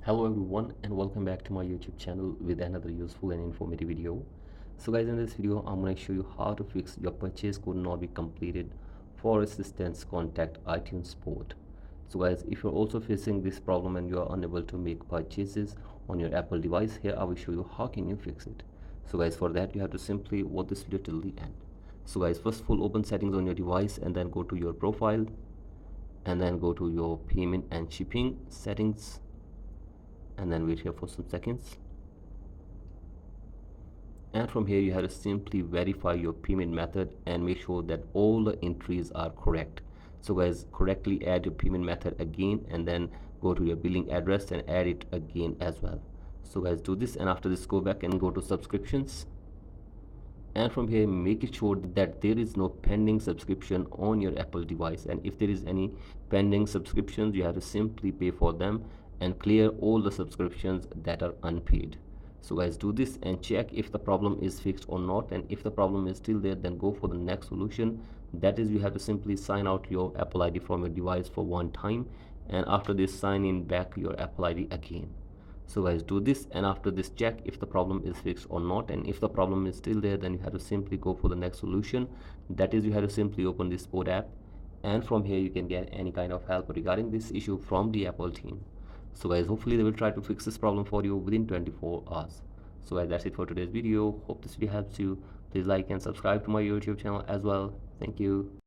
Hello everyone and welcome back to my YouTube channel with another useful and informative video. So guys, in this video I'm going to show you how to fix your purchase could not be completed. For assistance, contact iTunes support. So guys, if you're also facing this problem and you are unable to make purchases on your Apple device, here I will show you how can you fix it. So guys, for that you have to simply watch this video till the end. So guys, first of all, open settings on your device and then go to your profile and then go to your payment and shipping settings and then wait here for some seconds. And from here you have to simply verify your payment method and make sure that all the entries are correct. So guys, correctly add your payment method again and then go to your billing address and add it again as well. So guys, do this, and after this go back and go to subscriptions, and from here make it sure that there is no pending subscription on your Apple device, and if there is any pending subscriptions you have to simply pay for them and clear all the subscriptions that are unpaid. So guys, do this and check if the problem is fixed or not, and if the problem is still there, then go for the next solution. That is, you have to simply sign out your Apple ID from your device for one time, and after this sign in back your Apple ID again. So guys, do this, and after this check if the problem is fixed or not, and if the problem is still there, then you have to simply go for the next solution. That is, you have to simply open this support app, and from here you can get any kind of help regarding this issue from the Apple team. So guys, hopefully they will try to fix this problem for you within 24 hours. So guys, that's it for today's video. Hope this video helps you. Please like and subscribe to my YouTube channel as well. Thank you.